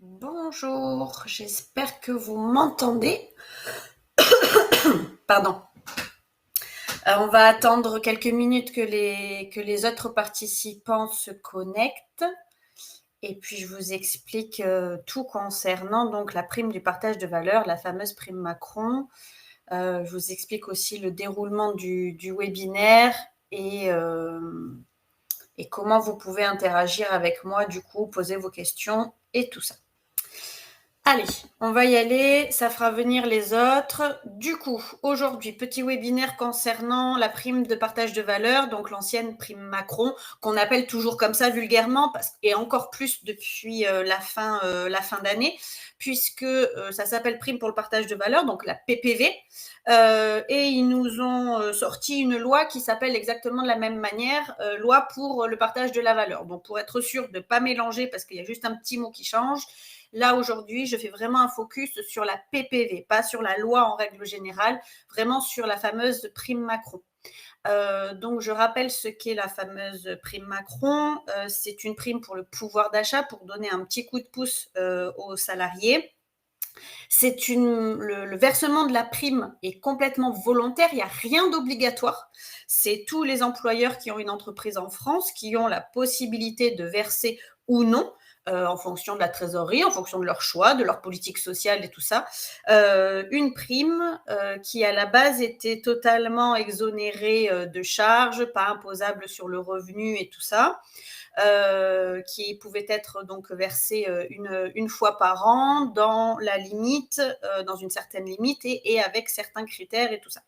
Bonjour, j'espère que vous m'entendez. Pardon. On va attendre quelques minutes que les autres participants se connectent. Et puis, je vous explique tout concernant donc la prime du partage de valeur, la fameuse prime Macron. Je vous explique aussi le déroulement du webinaire et comment vous pouvez interagir avec moi, du coup, poser vos questions et tout ça. Allez, on va y aller, ça fera venir les autres. Du coup, aujourd'hui, petit webinaire concernant la prime de partage de valeur, donc l'ancienne prime Macron, qu'on appelle toujours comme ça vulgairement, et encore plus depuis la fin d'année, puisque ça s'appelle prime pour le partage de valeur, donc la PPV, et ils nous ont sorti une loi qui s'appelle exactement de la même manière, loi pour le partage de la valeur. Donc pour être sûr de ne pas mélanger, parce qu'il y a juste un petit mot qui change, là, aujourd'hui, je fais vraiment un focus sur la PPV, pas sur la loi en règle générale, vraiment sur la fameuse prime Macron. Donc, je rappelle ce qu'est la fameuse prime Macron. C'est une prime pour le pouvoir d'achat, pour donner un petit coup de pouce aux salariés. Le versement de la prime est complètement volontaire, il n'y a rien d'obligatoire. C'est tous les employeurs qui ont une entreprise en France qui ont la possibilité de verser ou non, en fonction de la trésorerie, en fonction de leur choix, de leur politique sociale et tout ça, une prime qui à la base était totalement exonérée de charges, pas imposable sur le revenu et tout ça. Qui pouvait être donc versé une fois par an dans la limite, dans une certaine limite et avec certains critères et tout ça.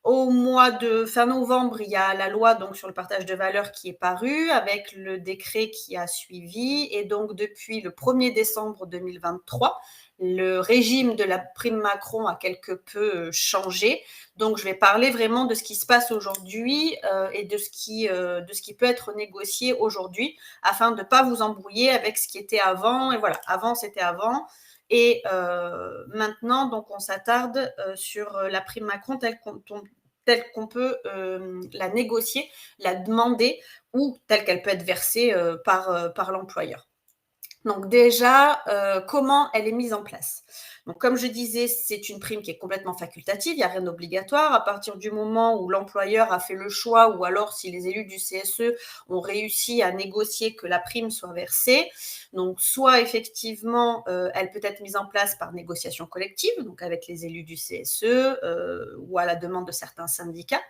Au mois de fin novembre, il y a la loi donc sur le partage de valeur qui est parue avec le décret qui a suivi. Et donc, depuis le 1er décembre 2023, le régime de la prime Macron a quelque peu changé. Donc, je vais parler vraiment de ce qui se passe aujourd'hui et de ce qui peut être négocié aujourd'hui afin de ne pas vous embrouiller avec ce qui était avant. Et voilà, avant, c'était avant. Et maintenant, donc, on s'attarde sur la prime Macron telle qu'on peut la négocier, la demander ou telle qu'elle peut être versée par l'employeur. Donc déjà, comment elle est mise en place? Donc comme je disais, c'est une prime qui est complètement facultative, il n'y a rien d'obligatoire. À partir du moment où l'employeur a fait le choix, ou alors si les élus du CSE ont réussi à négocier que la prime soit versée, donc soit effectivement, elle peut être mise en place par négociation collective, donc avec les élus du CSE, ou à la demande de certains syndicats,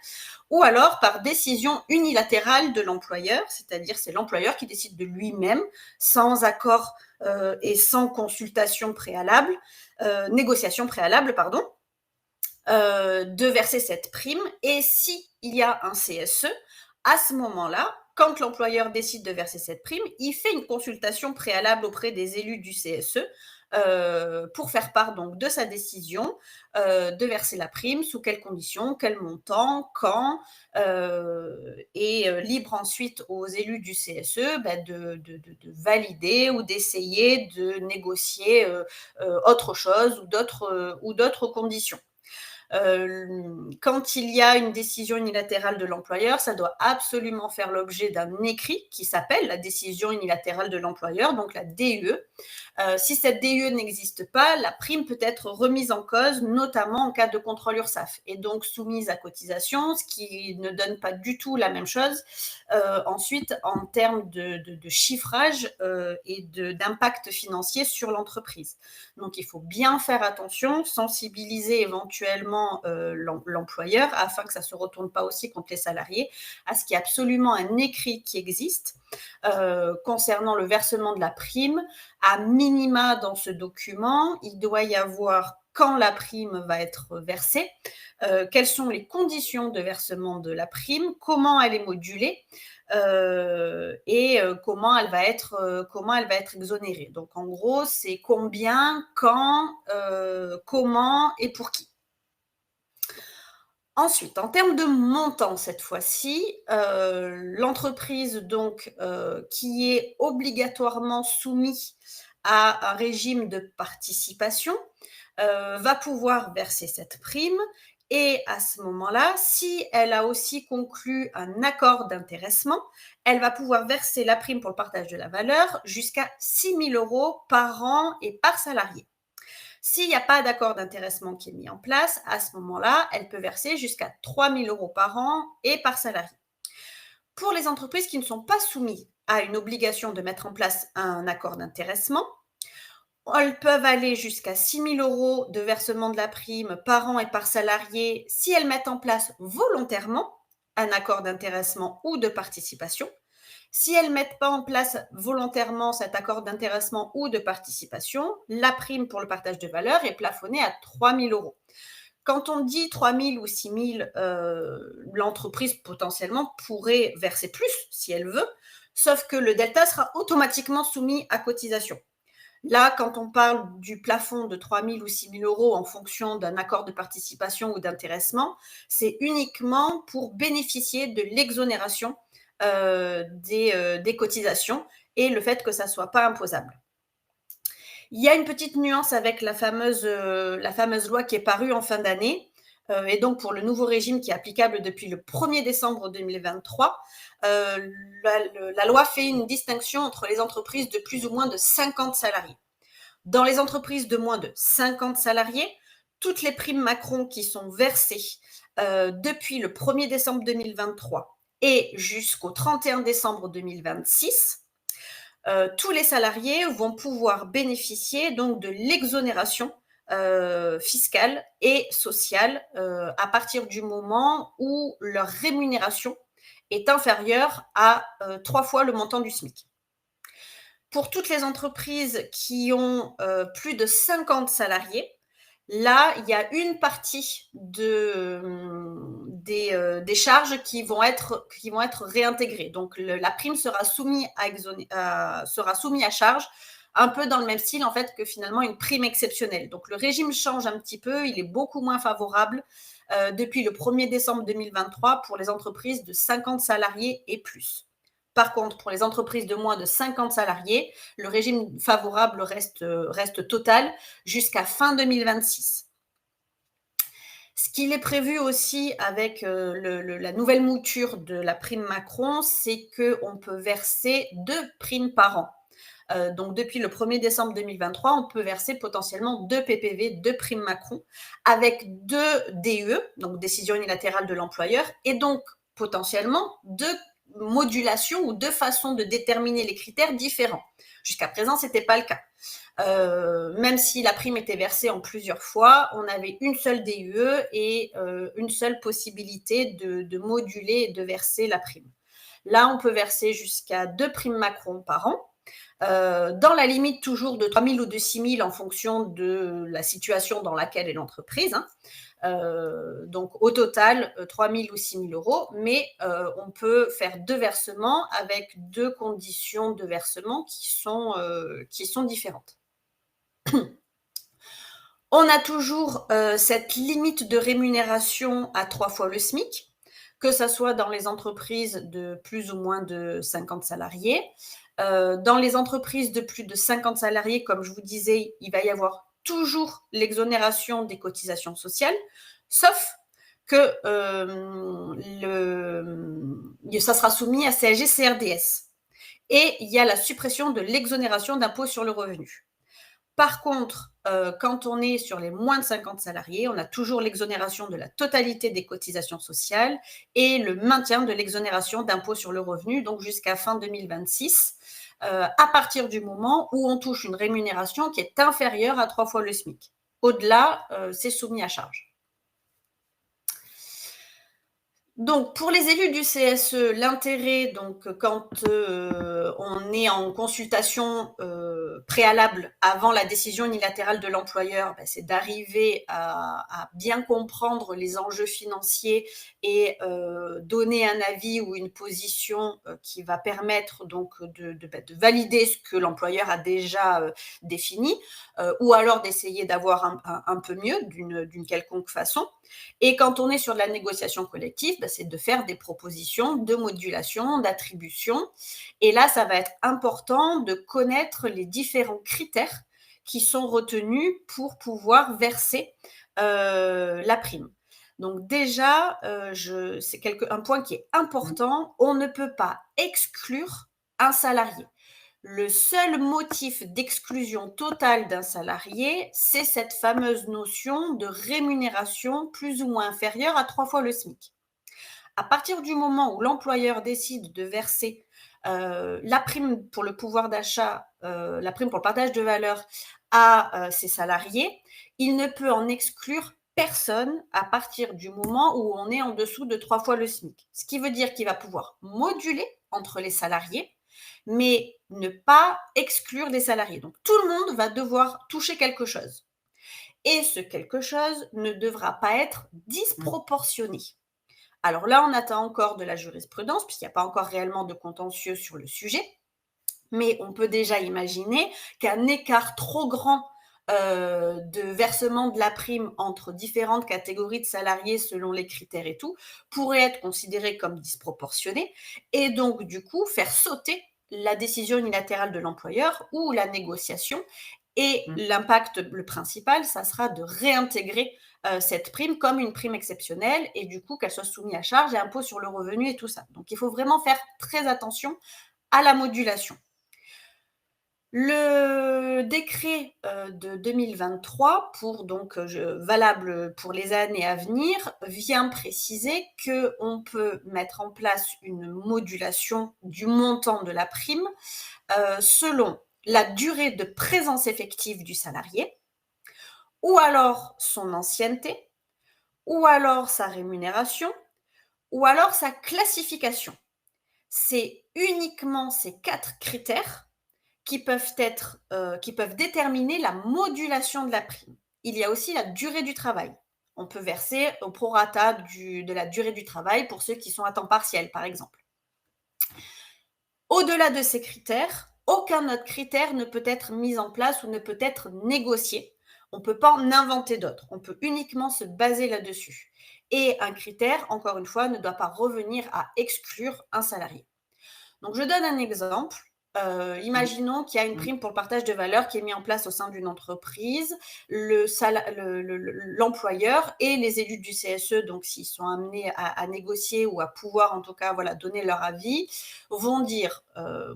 ou alors par décision unilatérale de l'employeur, c'est-à-dire c'est l'employeur qui décide de lui-même, sans accord et sans consultation préalable, négociation préalable, pardon, de verser cette prime. Et si il y a un CSE, à ce moment-là, quand l'employeur décide de verser cette prime, il fait une consultation préalable auprès des élus du CSE pour faire part donc de sa décision de verser la prime, sous quelles conditions, quel montant, quand, et libre ensuite aux élus du CSE de valider ou d'essayer de négocier autre chose ou d'autres conditions. Quand il y a une décision unilatérale de l'employeur, ça doit absolument faire l'objet d'un écrit qui s'appelle la décision unilatérale de l'employeur, donc la DUE. Si cette DUE n'existe pas, la prime peut être remise en cause, notamment en cas de contrôle URSSAF, et donc soumise à cotisation, ce qui ne donne pas du tout la même chose ensuite en termes de chiffrage et d'impact financier sur l'entreprise. Donc il faut bien faire attention, sensibiliser éventuellement l'employeur afin que ça ne se retourne pas aussi contre les salariés, à ce qu'il y ait absolument un écrit qui existe concernant le versement de la prime. À minima, dans ce document, il doit y avoir quand la prime va être versée, quelles sont les conditions de versement de la prime, comment elle est modulée et comment elle va être exonérée. Donc en gros, c'est combien, quand, comment et pour qui. Ensuite, en termes de montant cette fois-ci, l'entreprise donc qui est obligatoirement soumise à un régime de participation va pouvoir verser cette prime Et à ce moment-là, si elle a aussi conclu un accord d'intéressement, elle va pouvoir verser la prime pour le partage de la valeur jusqu'à 6 000 € par an et par salarié. S'il n'y a pas d'accord d'intéressement qui est mis en place, à ce moment-là, elle peut verser jusqu'à 3 000 € par an et par salarié. Pour les entreprises qui ne sont pas soumises à une obligation de mettre en place un accord d'intéressement, elles peuvent aller jusqu'à 6 000 € de versement de la prime par an et par salarié si elles mettent en place volontairement un accord d'intéressement ou de participation. Si elles ne mettent pas en place volontairement cet accord d'intéressement ou de participation, la prime pour le partage de valeur est plafonnée à 3 000 €. Quand on dit 3 000 ou 6 000, l'entreprise potentiellement pourrait verser plus si elle veut, sauf que le delta sera automatiquement soumis à cotisation. Là, quand on parle du plafond de 3 000 ou 6 000 € en fonction d'un accord de participation ou d'intéressement, c'est uniquement pour bénéficier de l'exonération des cotisations et le fait que ça ne soit pas imposable. Il y a une petite nuance avec la fameuse loi qui est parue en fin d'année. Et donc, pour le nouveau régime qui est applicable depuis le 1er décembre 2023, la loi fait une distinction entre les entreprises de plus ou moins de 50 salariés. Dans les entreprises de moins de 50 salariés, toutes les primes Macron qui sont versées depuis le 1er décembre 2023 et jusqu'au 31 décembre 2026, tous les salariés vont pouvoir bénéficier donc de l'exonération fiscale et sociale à partir du moment où leur rémunération est inférieure à 3 fois le montant du SMIC. Pour toutes les entreprises qui ont plus de 50 salariés, là, il y a une partie des charges qui vont être réintégrées. Donc, la prime sera soumise à charge, un peu dans le même style en fait que finalement une prime exceptionnelle. Donc, le régime change un petit peu, il est beaucoup moins favorable depuis le 1er décembre 2023 pour les entreprises de 50 salariés et plus. Par contre, pour les entreprises de moins de 50 salariés, le régime favorable reste total jusqu'à fin 2026. Ce qu'il est prévu aussi avec la nouvelle mouture de la prime Macron, c'est qu'on peut verser 2 primes par an. Donc, depuis le 1er décembre 2023, on peut verser potentiellement 2 PPV, 2 primes Macron, avec 2 DUE, donc décision unilatérale de l'employeur, et donc potentiellement 2 modulations ou 2 façons de déterminer les critères différents. Jusqu'à présent, ce n'était pas le cas. Même si la prime était versée en plusieurs fois, on avait une seule DUE et une seule possibilité de moduler et de verser la prime. Là, on peut verser jusqu'à 2 primes Macron par an, dans la limite toujours de 3 000 ou de 6 000 en fonction de la situation dans laquelle est l'entreprise. Donc, au total, 3 000 ou 6 000 €, mais on peut faire 2 versements avec 2 conditions de versement qui sont différentes. On a toujours cette limite de rémunération à 3 fois le SMIC, que ce soit dans les entreprises de plus ou moins de 50 salariés. Dans les entreprises de plus de 50 salariés, comme je vous disais, il va y avoir toujours l'exonération des cotisations sociales, sauf que ça sera soumis à CSG-CRDS. Et il y a la suppression de l'exonération d'impôt sur le revenu. Par contre, quand on est sur les moins de 50 salariés, on a toujours l'exonération de la totalité des cotisations sociales et le maintien de l'exonération d'impôt sur le revenu, donc jusqu'à fin 2026, à partir du moment où on touche une rémunération qui est inférieure à 3 fois le SMIC. Au-delà, c'est soumis à charge. Donc, pour les élus du CSE, l'intérêt, donc, quand on est en consultation préalable avant la décision unilatérale de l'employeur, c'est d'arriver à bien comprendre les enjeux financiers et donner un avis ou une position qui va permettre donc de valider ce que l'employeur a déjà défini, ou alors d'essayer d'avoir un peu mieux d'une quelconque façon. Et quand on est sur de la négociation collective, c'est de faire des propositions de modulation, d'attribution. Et là, ça va être important de connaître les différents critères qui sont retenus pour pouvoir verser la prime. Donc déjà, c'est un point qui est important, on ne peut pas exclure un salarié. Le seul motif d'exclusion totale d'un salarié, c'est cette fameuse notion de rémunération plus ou moins inférieure à 3 fois le SMIC. À partir du moment où l'employeur décide de verser la prime pour le pouvoir d'achat, la prime pour le partage de valeur à ses salariés, il ne peut en exclure personne à partir du moment où on est en dessous de 3 fois le SMIC. Ce qui veut dire qu'il va pouvoir moduler entre les salariés, mais ne pas exclure les salariés. Donc tout le monde va devoir toucher quelque chose. Et ce quelque chose ne devra pas être disproportionné. Alors là, on attend encore de la jurisprudence, puisqu'il n'y a pas encore réellement de contentieux sur le sujet, mais on peut déjà imaginer qu'un écart trop grand de versement de la prime entre différentes catégories de salariés selon les critères et tout, pourrait être considéré comme disproportionné et donc du coup faire sauter la décision unilatérale de l'employeur ou la négociation. Et l'impact, le principal, ça sera de réintégrer cette prime comme une prime exceptionnelle et du coup qu'elle soit soumise à charge et impôt sur le revenu et tout ça. Donc il faut vraiment faire très attention à la modulation. Le décret de 2023, valable pour les années à venir, vient préciser qu'on peut mettre en place une modulation du montant de la prime selon la durée de présence effective du salarié, ou alors son ancienneté, ou alors sa rémunération, ou alors sa classification. C'est uniquement ces 4 critères qui peuvent déterminer la modulation de la prime. Il y a aussi la durée du travail. On peut verser au prorata de la durée du travail pour ceux qui sont à temps partiel, par exemple. Au-delà de ces critères, aucun autre critère ne peut être mis en place ou ne peut être négocié. On ne peut pas en inventer d'autres. On peut uniquement se baser là-dessus. Et un critère, encore une fois, ne doit pas revenir à exclure un salarié. Donc, je donne un exemple. Imaginons qu'il y a une prime pour le partage de valeur qui est mise en place au sein d'une entreprise. L'employeur et les élus du CSE, donc s'ils sont amenés à négocier ou à pouvoir en tout cas donner leur avis, vont dire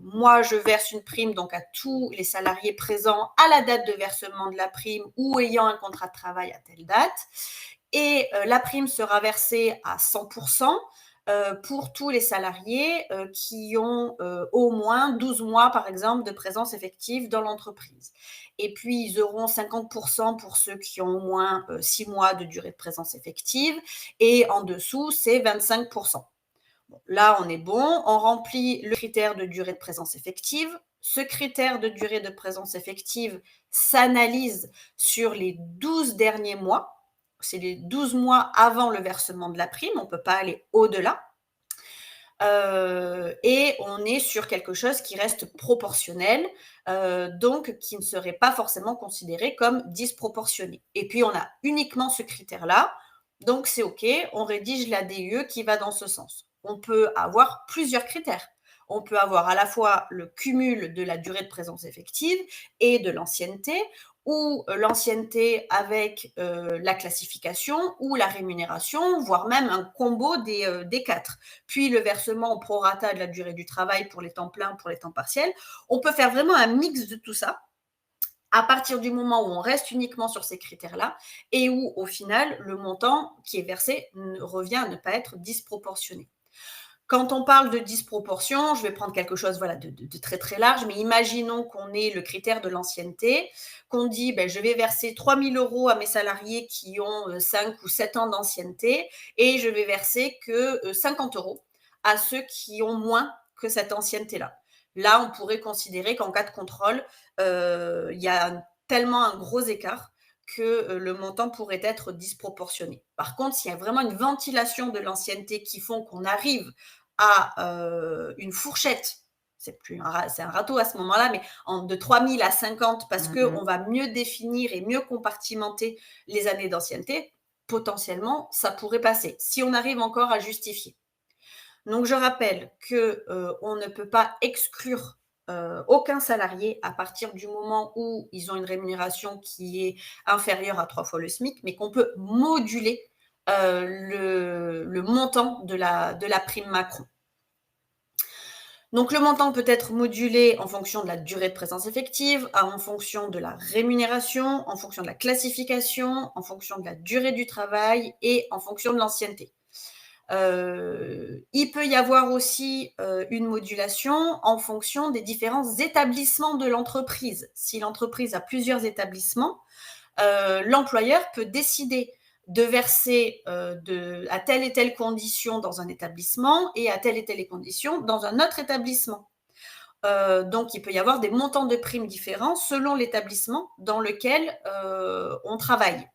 moi je verse une prime donc à tous les salariés présents à la date de versement de la prime ou ayant un contrat de travail à telle date. Et la prime sera versée à 100%. Pour tous les salariés qui ont au moins 12 mois, par exemple, de présence effective dans l'entreprise. Et puis, ils auront 50% pour ceux qui ont au moins 6 mois de durée de présence effective. Et en dessous, c'est 25%. Bon, là, on est bon. On remplit le critère de durée de présence effective. Ce critère de durée de présence effective s'analyse sur les 12 derniers mois. C'est les 12 mois avant le versement de la prime, on ne peut pas aller au-delà. Et on est sur quelque chose qui reste proportionnel, donc qui ne serait pas forcément considéré comme disproportionné. Et puis, on a uniquement ce critère-là, donc c'est OK, on rédige la DUE qui va dans ce sens. On peut avoir plusieurs critères. On peut avoir à la fois le cumul de la durée de présence effective et de l'ancienneté, ou l'ancienneté avec la classification ou la rémunération, voire même un combo des 4. Puis le versement au prorata de la durée du travail pour les temps pleins, pour les temps partiels. On peut faire vraiment un mix de tout ça à partir du moment où on reste uniquement sur ces critères-là et où, au final, le montant qui est versé revient à ne pas être disproportionné. Quand on parle de disproportion, je vais prendre quelque chose de très très large, mais imaginons qu'on ait le critère de l'ancienneté, qu'on dit je vais verser 3 000 € à mes salariés qui ont 5 ou 7 ans d'ancienneté et je vais verser que 50 € à ceux qui ont moins que cette ancienneté-là. Là, on pourrait considérer qu'en cas de contrôle, il y a tellement un gros écart que le montant pourrait être disproportionné. Par contre, s'il y a vraiment une ventilation de l'ancienneté qui font qu'on arrive à une fourchette, c'est un râteau à ce moment-là, mais de 3 000 à 50 parce qu'on va mieux définir et mieux compartimenter les années d'ancienneté, potentiellement, ça pourrait passer, si on arrive encore à justifier. Donc, je rappelle qu'on ne peut pas exclure aucun salarié à partir du moment où ils ont une rémunération qui est inférieure à 3 fois le SMIC, mais qu'on peut moduler le montant de la prime Macron. Donc le montant peut être modulé en fonction de la durée de présence effective, en fonction de la rémunération, en fonction de la classification, en fonction de la durée du travail et en fonction de l'ancienneté. Il peut y avoir aussi une modulation en fonction des différents établissements de l'entreprise. Si l'entreprise a plusieurs établissements, l'employeur peut décider de verser à telle et telle condition dans un établissement et à telle et telle condition dans un autre établissement. Donc, il peut y avoir des montants de primes différents selon l'établissement dans lequel on travaille.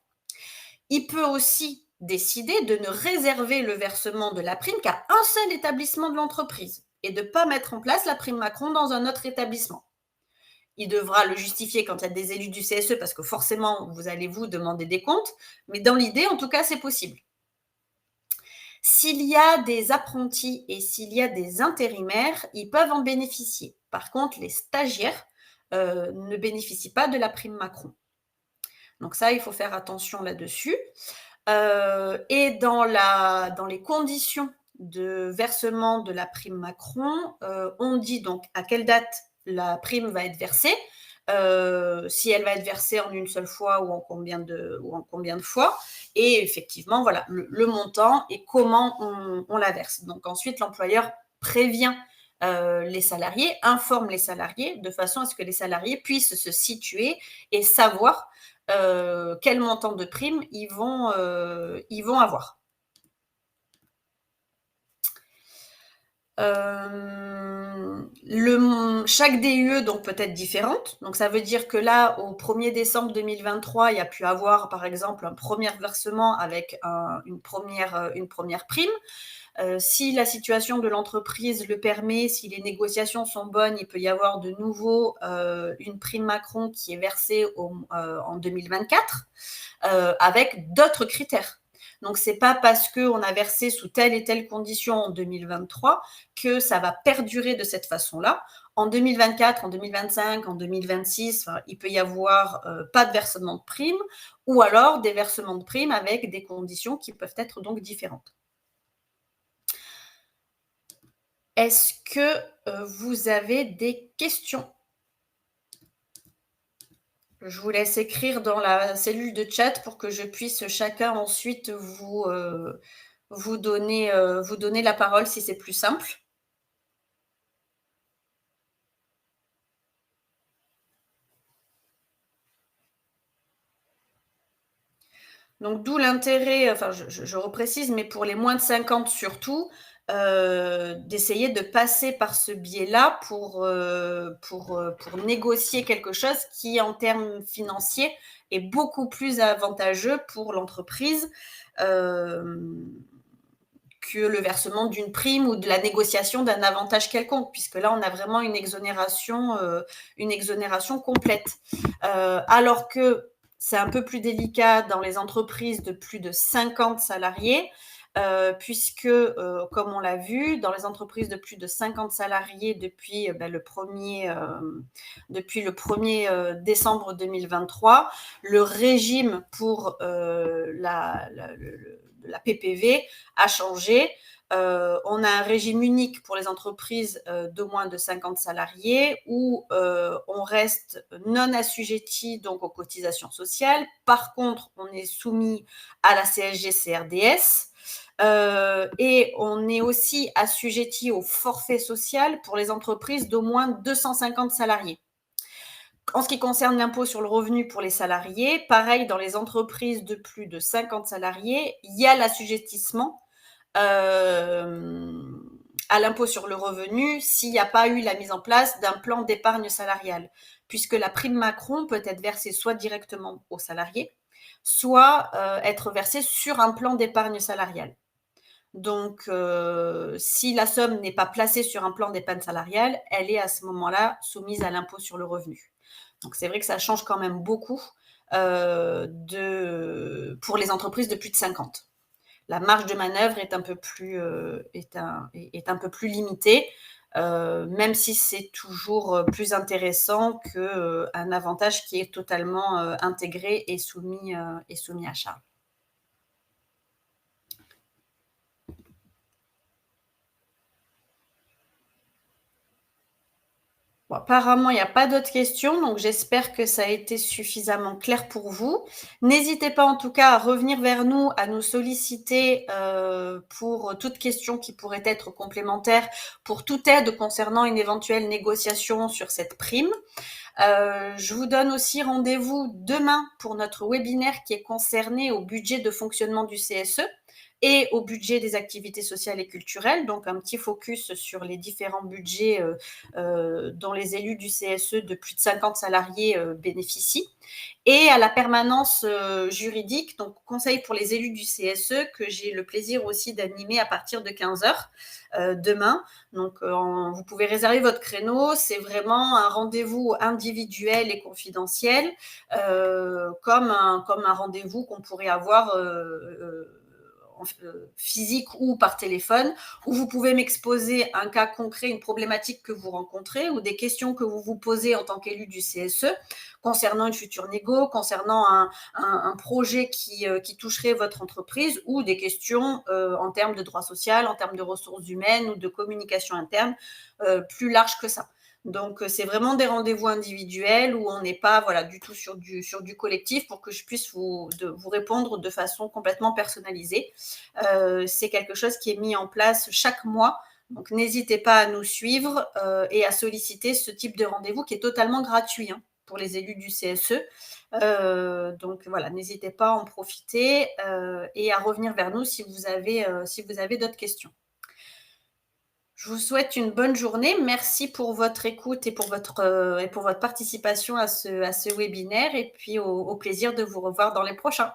Il peut aussi décider de ne réserver le versement de la prime qu'à un seul établissement de l'entreprise et de ne pas mettre en place la prime Macron dans un autre établissement. Il devra le justifier quand il y a des élus du CSE parce que forcément, vous allez vous demander des comptes, mais dans l'idée, en tout cas, c'est possible. S'il y a des apprentis et s'il y a des intérimaires, ils peuvent en bénéficier. Par contre, les stagiaires ne bénéficient pas de la prime Macron. Donc ça, il faut faire attention là-dessus. Et dans les conditions de versement de la prime Macron, on dit donc à quelle date la prime va être versée, si elle va être versée en une seule fois ou en combien de fois, et effectivement, voilà, le montant et comment on la verse. Donc ensuite, l'employeur prévient les salariés, informe les salariés de façon à ce que les salariés puissent se situer et savoir quel montant de prime ils vont avoir. Chaque DUE donc peut être différente. Donc ça veut dire que là, au 1er décembre 2023, il y a pu avoir par exemple un premier versement avec une première prime. Si la situation de l'entreprise le permet, si les négociations sont bonnes, il peut y avoir de nouveau une prime Macron qui est versée en 2024 avec d'autres critères. Donc, ce n'est pas parce qu'on a versé sous telle et telle condition en 2023 que ça va perdurer de cette façon-là. En 2024, en 2025, en 2026, il peut y avoir pas de versement de prime ou alors des versements de primes avec des conditions qui peuvent être donc différentes. Est-ce que vous avez des questions? Je vous laisse écrire dans la cellule de chat pour que je puisse chacun ensuite vous donner la parole si c'est plus simple. Donc d'où l'intérêt, enfin je reprécise, mais pour les moins de 50 surtout, d'essayer de passer par ce biais-là pour négocier quelque chose qui, en termes financiers, est beaucoup plus avantageux pour l'entreprise que le versement d'une prime ou de la négociation d'un avantage quelconque, puisque là, on a vraiment une exonération complète. Alors que c'est un peu plus délicat dans les entreprises de plus de 50 salariés, puisque, comme on l'a vu, dans les entreprises de plus de 50 salariés depuis le 1er décembre 2023, le régime pour la PPV a changé. On a un régime unique pour les entreprises de moins de 50 salariés où on reste non assujetti donc aux cotisations sociales. Par contre, on est soumis à la CSG-CRDS et on est aussi assujetti au forfait social pour les entreprises d'au moins 250 salariés. En ce qui concerne l'impôt sur le revenu pour les salariés, pareil, dans les entreprises de plus de 50 salariés, il y a l'assujettissement à l'impôt sur le revenu s'il n'y a pas eu la mise en place d'un plan d'épargne salariale, puisque la prime Macron peut être versée soit directement aux salariés, soit être versée sur un plan d'épargne salariale. Donc, si la somme n'est pas placée sur un plan d'épargne salariale, elle est à ce moment-là soumise à l'impôt sur le revenu. Donc, c'est vrai que ça change quand même beaucoup pour les entreprises de plus de 50. La marge de manœuvre est un peu plus limitée, même si c'est toujours plus intéressant qu'un avantage qui est totalement intégré et soumis à charge. Bon, apparemment, il n'y a pas d'autres questions, donc j'espère que ça a été suffisamment clair pour vous. N'hésitez pas en tout cas à revenir vers nous, à nous solliciter pour toute question qui pourrait être complémentaire, pour toute aide concernant une éventuelle négociation sur cette prime. Je vous donne aussi rendez-vous demain pour notre webinaire qui est concerné au budget de fonctionnement du CSE et au budget des activités sociales et culturelles, donc un petit focus sur les différents budgets dont les élus du CSE de plus de 50 salariés bénéficient, et à la permanence juridique, donc conseil pour les élus du CSE, que j'ai le plaisir aussi d'animer à partir de 15h demain. Donc vous pouvez réserver votre créneau, c'est vraiment un rendez-vous individuel et confidentiel, comme un rendez-vous qu'on pourrait avoir physique ou par téléphone, où vous pouvez m'exposer un cas concret, une problématique que vous rencontrez ou des questions que vous vous posez en tant qu'élu du CSE concernant une future négo, concernant un projet qui toucherait votre entreprise, ou des questions en termes de droit social, en termes de ressources humaines ou de communication interne plus larges que ça. Donc, c'est vraiment des rendez-vous individuels où on n'est pas du tout sur du collectif, pour que je puisse vous répondre de façon complètement personnalisée. C'est quelque chose qui est mis en place chaque mois. Donc, n'hésitez pas à nous suivre et à solliciter ce type de rendez-vous qui est totalement gratuit pour les élus du CSE. Donc voilà, n'hésitez pas à en profiter et à revenir vers nous si vous avez d'autres questions. Je vous souhaite une bonne journée. Merci pour votre écoute et pour votre participation à ce webinaire, et puis au plaisir de vous revoir dans les prochains.